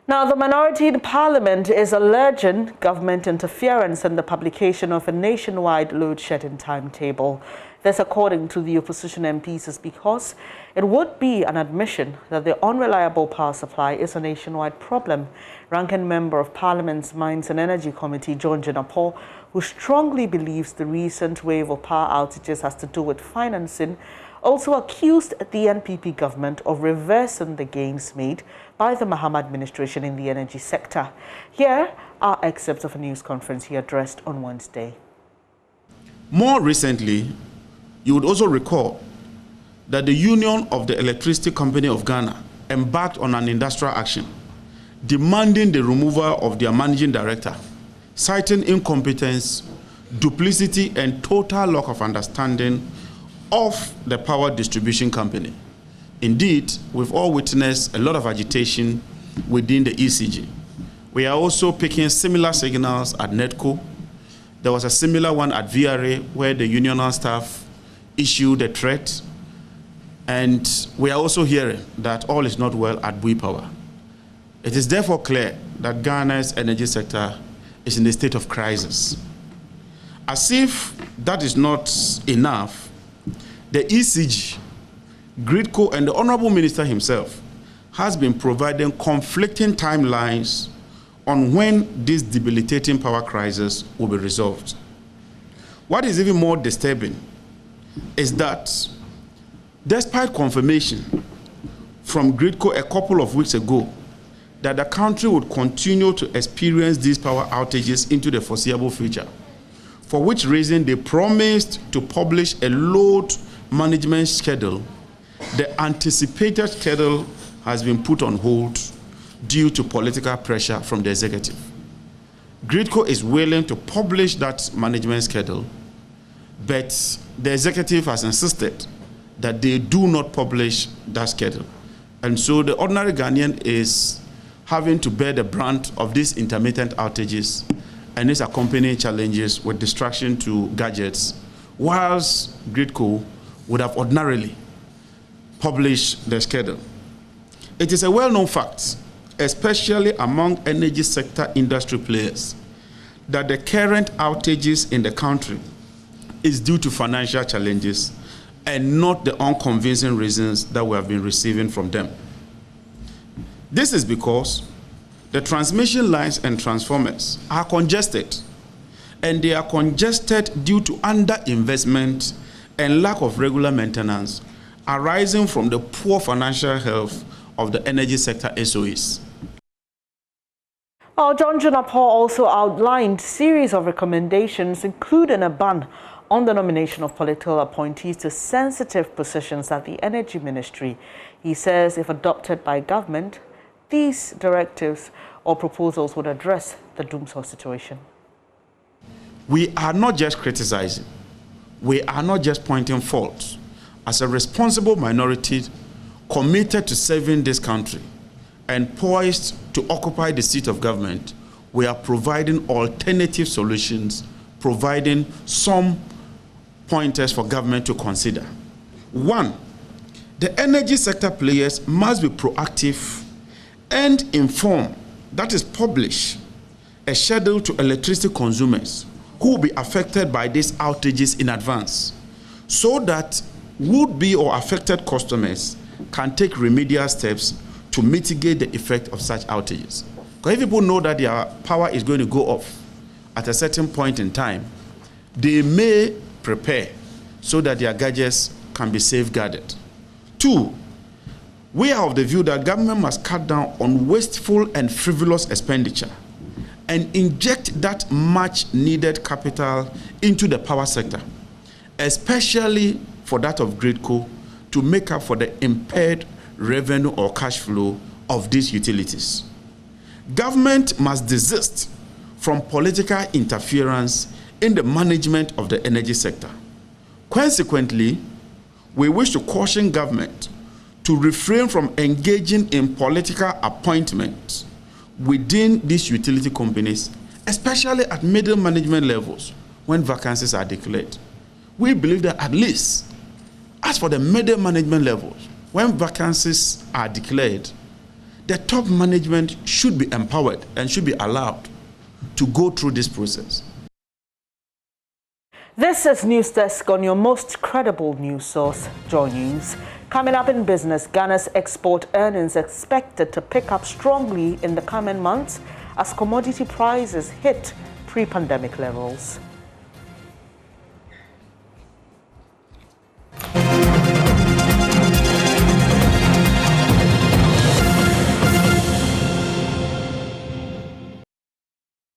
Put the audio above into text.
Now, the minority in Parliament is alleging government interference in the publication of a nationwide load shedding timetable. This, according to the opposition MPs, is because it would be an admission that the unreliable power supply is a nationwide problem. Ranking Member of Parliament's Mines and Energy Committee, John Jinapor, who strongly believes the recent wave of power outages has to do with financing, also accused the NPP government of reversing the gains made by the Mahama administration in the energy sector. Here are excerpts of a news conference he addressed on Wednesday. More recently, you would also recall that the Union of the Electricity Company of Ghana embarked on an industrial action demanding the removal of their managing director, citing incompetence, duplicity, and total lack of understanding of the power distribution company. Indeed, we've all witnessed a lot of agitation within the ECG. We are also picking similar signals at NEDCO. There was a similar one at VRA where the unional staff issued a threat. And we are also hearing that all is not well at Bui Power. It is therefore clear that Ghana's energy sector is in a state of crisis. As if that is not enough, the ECG, GRIDCO, and the Honorable Minister himself has been providing conflicting timelines on when this debilitating power crisis will be resolved. What is even more disturbing is that despite confirmation from GRIDCO a couple of weeks ago that the country would continue to experience these power outages into the foreseeable future, for which reason they promised to publish a load management schedule, the anticipated schedule has been put on hold due to political pressure from the executive. GRIDCO is willing to publish that management schedule, but the executive has insisted that they do not publish that schedule. And so the ordinary Ghanaian is having to bear the brunt of these intermittent outages and its accompanying challenges with distraction to gadgets, whilst GRIDCO would have ordinarily published the schedule. It is a well-known fact, especially among energy sector industry players, that the current outages in the country is due to financial challenges and not the unconvincing reasons that we have been receiving from them. This is because the transmission lines and transformers are congested, and they are congested due to underinvestment and lack of regular maintenance arising from the poor financial health of the energy sector SOEs. Well, John Jinapor also outlined a series of recommendations, including a ban on the nomination of political appointees to sensitive positions at the Energy Ministry. He says if adopted by government, these directives or proposals would address the doomsday situation. We are not just criticizing. We are not just pointing faults. As a responsible minority committed to serving this country and poised to occupy the seat of government, we are providing alternative solutions, providing some pointers for government to consider. One, the energy sector players must be proactive and inform, that is, publish a schedule to electricity consumers who will be affected by these outages in advance, so that would-be or affected customers can take remedial steps to mitigate the effect of such outages. Because if people know that their power is going to go off at a certain point in time, they may prepare so that their gadgets can be safeguarded. Two, we are of the view that government must cut down on wasteful and frivolous expenditure and inject that much needed capital into the power sector, especially for that of GRIDCO, to make up for the impaired revenue or cash flow of these utilities. Government must desist from political interference in the management of the energy sector. Consequently, we wish to caution government to refrain from engaging in political appointments within these utility companies, especially at middle management levels when vacancies are declared. We believe that at least, as for the middle management levels, when vacancies are declared, the top management should be empowered and should be allowed to go through this process. This is News Desk on your most credible news source, Joy News. Coming up in business, Ghana's export earnings expected to pick up strongly in the coming months as commodity prices hit pre-pandemic levels.